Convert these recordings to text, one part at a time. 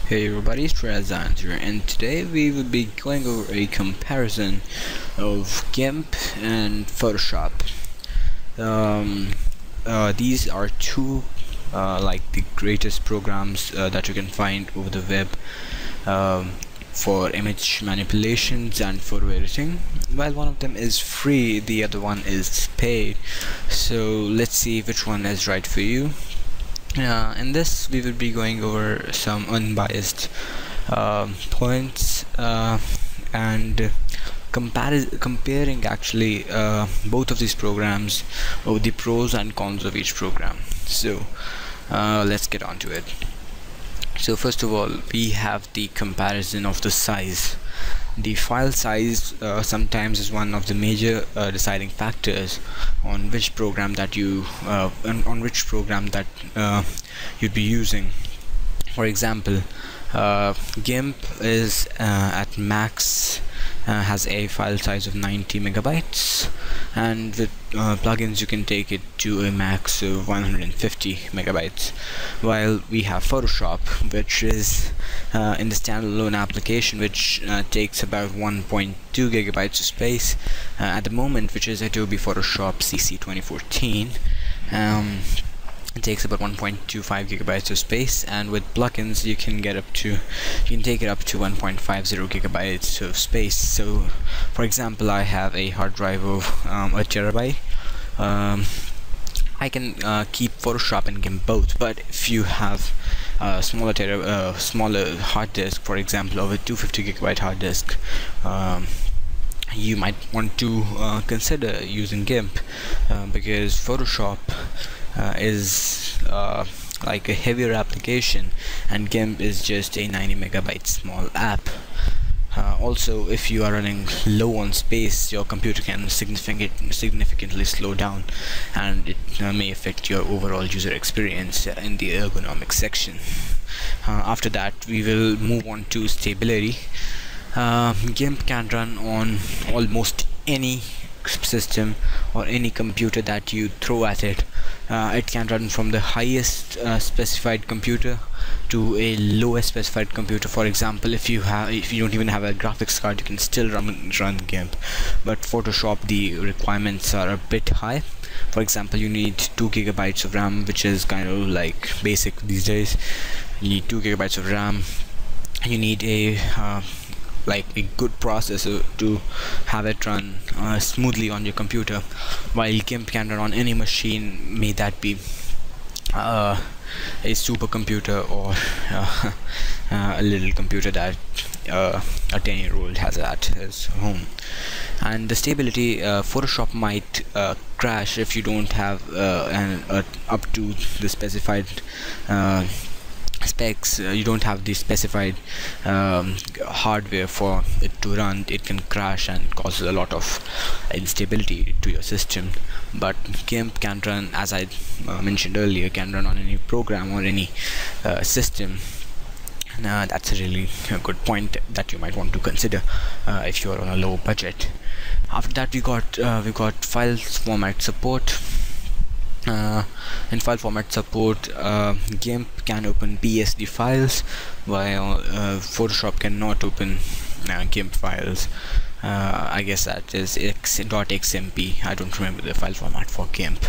Hey everybody, it's Razan here, and today we will be going over a comparison of GIMP and Photoshop. These are two like the greatest programs that you can find over the web for image manipulations and photo editing. While one of them is free, the other one is paid. So let's see which one is right for you. In this we will be going over some unbiased points and comparing actually both of these programs, or the pros and cons of each program. So let's get on to it. So first of all, we have the comparison of the size. The file size sometimes is one of the major deciding factors on which program that you you'd be using. For example, GIMP is at max has a file size of 90 megabytes, and with plugins you can take it to a max of 150 megabytes, while we have Photoshop, which is in the standalone application, which takes about 1.2 gigabytes of space at the moment, which is Adobe Photoshop CC 2014. It takes about 1.25 gigabytes of space, and with plugins you can take it up to 1.50 gigabytes of space. So for example, I have a hard drive of a terabyte. I can keep Photoshop and GIMP both, but if you have a smaller hard disk, for example of a 250 gigabyte hard disk, you might want to consider using GIMP because Photoshop is like a heavier application, and GIMP is just a 90 megabyte small app. Also, if you are running low on space, your computer can significantly slow down, and it may affect your overall user experience in the ergonomics section. After that, we will move on to stability. GIMP can run on almost any system or any computer that you throw at it. It can run from the highest specified computer to a lowest specified computer. For example, if you don't even have a graphics card, you can still run GIMP. But Photoshop, the requirements are a bit high. For example, you need 2 gigabytes of RAM, which is kind of like basic these days. You need 2 gigabytes of RAM. You need a good processor to have it run smoothly on your computer, while GIMP can run on any machine, may that be a supercomputer or a little computer that a 10-year-old has at his home. And the stability, Photoshop might crash if you don't have up to the specified specs. You don't have the specified hardware for it to run. It can crash and cause a lot of instability to your system. But GIMP can run, as I mentioned earlier, can run on any program or any system. That's a really good point that you might want to consider if you are on a low budget. After that, we got file format support. In file format support, GIMP can open PSD files, while Photoshop cannot open GIMP files. I guess that is .xmp. I don't remember the file format for GIMP.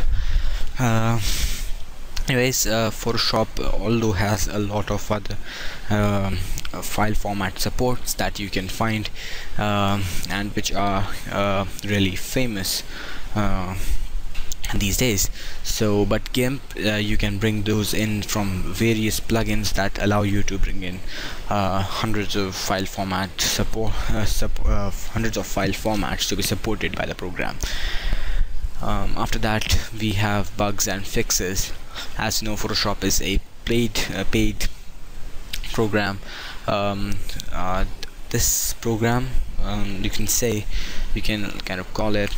Anyways, Photoshop, although has a lot of other file format supports that you can find and which are really famous these days. So but GIMP, you can bring those in from various plugins that allow you to bring in hundreds of file formats to be supported by the program. After that, we have bugs and fixes. As you know, Photoshop is a paid program. This program, you can kind of call it,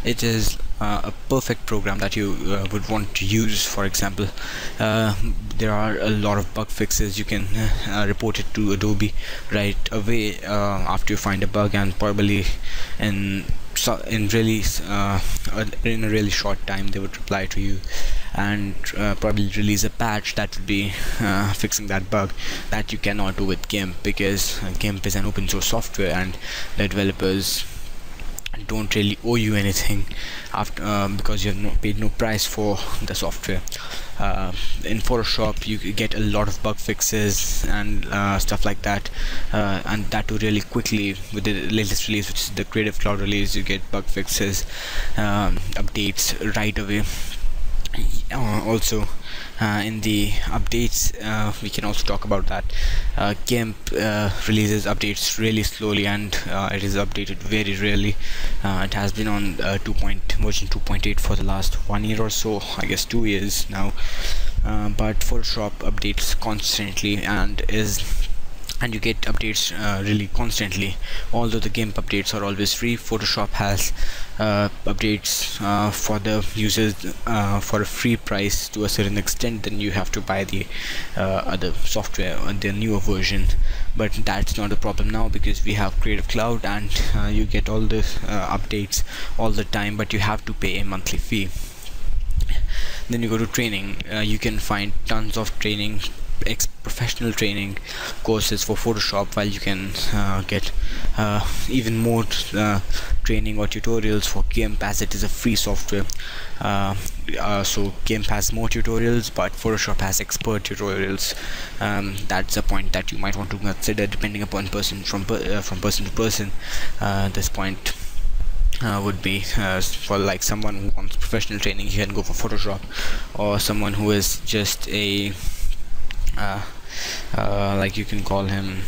it is a perfect program that you would want to use. For example, there are a lot of bug fixes. You can report it to Adobe right away after you find a bug, and probably in so in a really short time they would reply to you and probably release a patch that would be fixing that bug that you cannot do with GIMP, because GIMP is an open source software and the developers don't really owe you anything after because you have paid no price for the software. In Photoshop you get a lot of bug fixes and stuff like that, and that too really quickly. With the latest release, which is the Creative Cloud release, you get bug fixes, updates right away. Also in the updates, we can also talk about that GIMP releases updates really slowly, and it is updated very rarely. It has been on version 2.8 for the last 1 year or so, I guess 2 years now, but Photoshop updates constantly and you get updates really constantly. Although the GIMP updates are always free, Photoshop has updates for the users for a free price to a certain extent. Then you have to buy the other software, the newer version, but that's not a problem now because we have Creative Cloud, and you get all the updates all the time, but you have to pay a monthly fee. Then you go to training. You can find tons of training, professional training courses for Photoshop, while you can get even more training or tutorials for GIMP, as it is a free software. So GIMP has more tutorials, but Photoshop has expert tutorials. That's a point that you might want to consider depending upon from person to person. This point would be for like someone who wants professional training, you can go for Photoshop, or someone who is just a like you can call him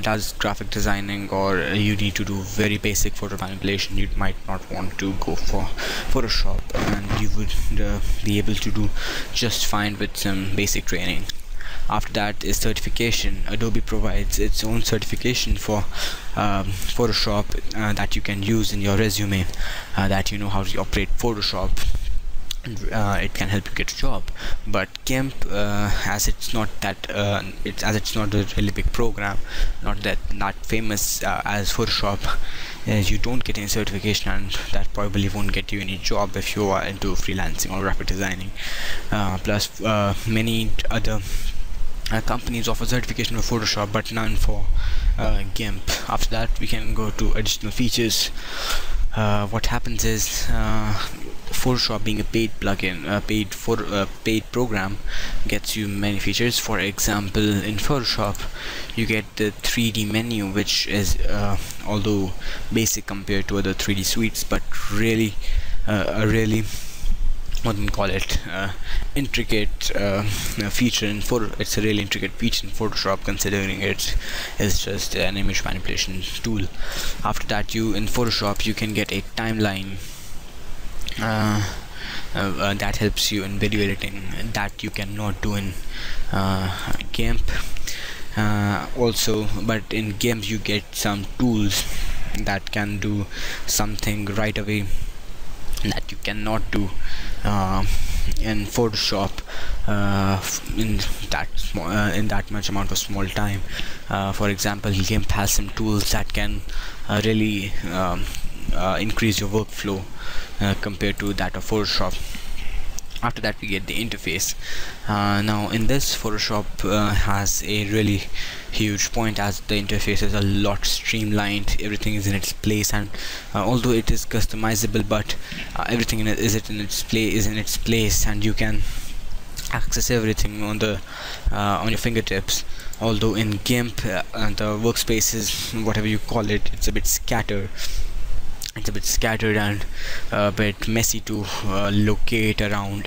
does graphic designing, or you need to do very basic photo manipulation, you might not want to go for Photoshop, and you would be able to do just fine with some basic training. After that is certification. Adobe provides its own certification for Photoshop that you can use in your resume, that you know how to operate Photoshop. It can help you get a job. But GIMP, as it's not a really big program, not that famous as Photoshop, you don't get any certification, and that probably won't get you any job if you are into freelancing or graphic designing. Plus many other companies offer certification for Photoshop, but none for GIMP. After that we can go to additional features. What happens is Photoshop, being a paid plugin, paid program, gets you many features. For example, in Photoshop you get the 3D menu, which is although basic compared to other 3D suites, but really a really intricate feature in it's a really intricate feature in Photoshop, considering it is just an image manipulation tool. After that, in Photoshop you can get a timeline that helps you in video editing, that you cannot do in GIMP. Also, but in GIMP you get some tools that can do something right away that you cannot do in Photoshop in that much amount of small time. For example, GIMP has some tools that can really increase your workflow compared to that of Photoshop. After that, we get the interface. Now in this, Photoshop has a really huge point, as the interface is a lot streamlined, everything is in its place, and although it is customizable, but everything is in its place, and you can access everything on your fingertips. Although in GIMP the workspace is, whatever you call it, it's a bit scattered. It's a bit scattered and a bit messy to locate around,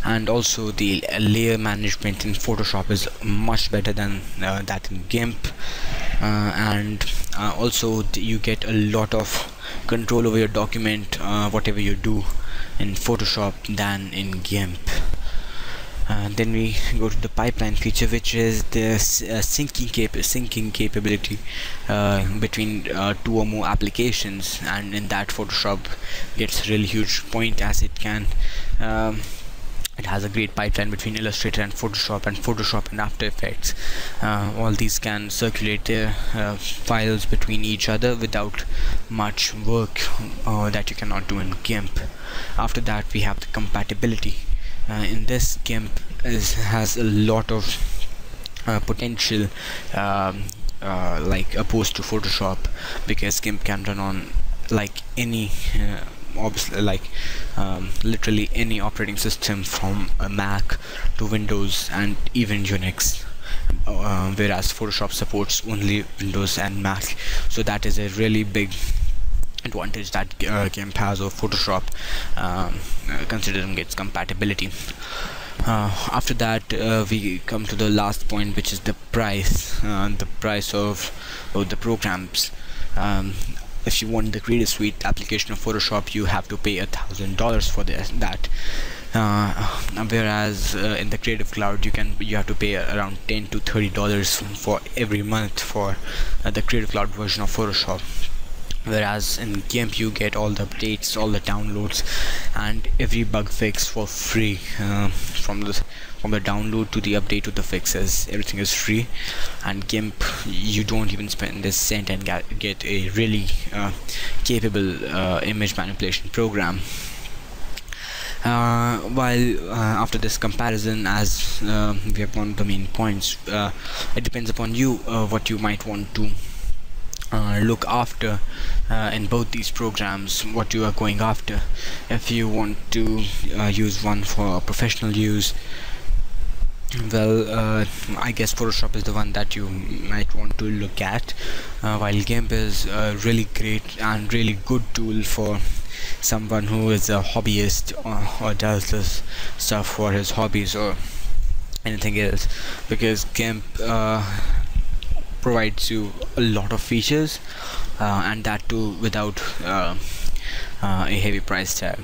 and also the layer management in Photoshop is much better than that in GIMP, and also you get a lot of control over your document, whatever you do in Photoshop, than in GIMP. Then we go to the pipeline feature, which is the syncing capability between two or more applications, and in that Photoshop gets a really huge point, as it can It has a great pipeline between Illustrator and Photoshop and After Effects. All these can circulate their files between each other without much work that you cannot do in GIMP. After that, we have the compatibility. In this, GIMP has a lot of potential, like opposed to Photoshop, because GIMP can run on like any obviously like literally any operating system from a Mac to Windows and even Unix, whereas Photoshop supports only Windows and Mac. So that is a really big advantage that GIMP has over Photoshop, considering its compatibility. After that, we come to the last point, which is the price. The price of the programs. If you want the Creative Suite application of Photoshop, you have to pay $1,000 for that. Whereas in the Creative Cloud, you have to pay around $10 to $30 for every month for the Creative Cloud version of Photoshop. Whereas in GIMP, you get all the updates, all the downloads, and every bug fix for free. From the download to the update to the fixes, everything is free. And GIMP, you don't even spend a cent and get a really capable image manipulation program. While after this comparison, as we have gone to the main points, it depends upon you what you might want to look after in both these programs, what you are going after. If you want to use one for professional use, well, I guess Photoshop is the one that you might want to look at, while GIMP is a really great and really good tool for someone who is a hobbyist or does this stuff for his hobbies or anything else, because GIMP provides you a lot of features, and that too without a heavy price tag.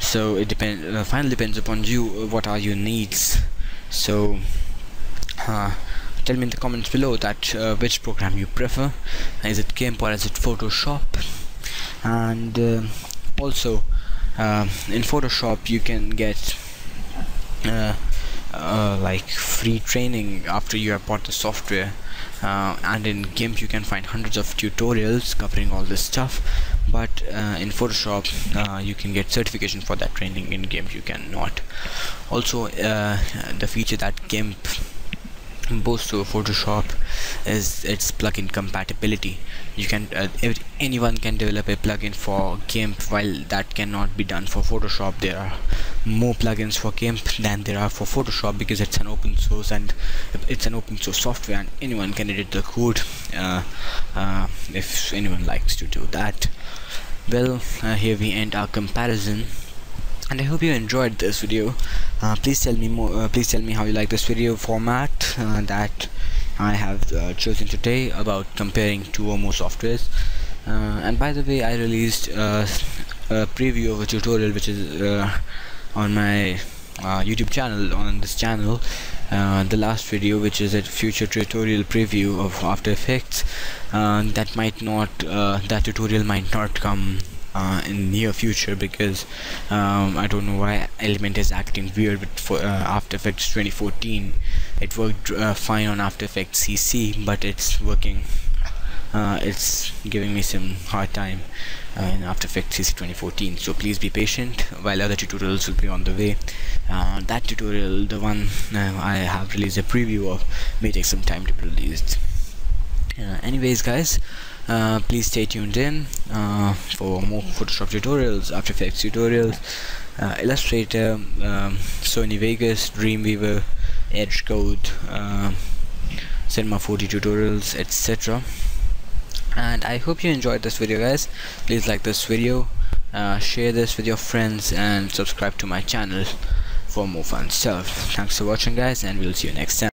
So it finally depends upon you, what are your needs. So tell me in the comments below that which program you prefer. Is it GIMP or is it Photoshop? And also in Photoshop you can get like free training after you have bought the software, and in GIMP you can find hundreds of tutorials covering all this stuff, but in Photoshop you can get certification for that training. In GIMP you cannot. Also the feature that GIMP boasts over Photoshop is its plugin compatibility. You can anyone can develop a plugin for GIMP, while that cannot be done for Photoshop. There are more plugins for GIMP than there are for Photoshop, because it's an open source and it's an open source software, and anyone can edit the code if anyone likes to do that. Well, here we end our comparison, and I hope you enjoyed this video. Please tell me more. Please tell me how you like this video format that I have chosen today about comparing two or more softwares. And by the way, I released a preview of a tutorial which is on my YouTube channel. On this channel, the last video, which is a future tutorial preview of After Effects, that tutorial might not come in near future, because I don't know why Element is acting weird with After Effects 2014. It worked fine on After Effects CC, but it's working it's giving me some hard time in After Effects CC 2014. So please be patient while other tutorials will be on the way. That tutorial, the one I have released a preview of, may take some time to be released. Anyways guys, please stay tuned in for more Photoshop tutorials, After Effects tutorials, Illustrator, Sony Vegas, Dreamweaver, Edge Code, Cinema 4D tutorials, etc. And I hope you enjoyed this video guys. Please like this video, share this with your friends, and subscribe to my channel for more fun stuff. Thanks for watching guys, and we'll see you next time.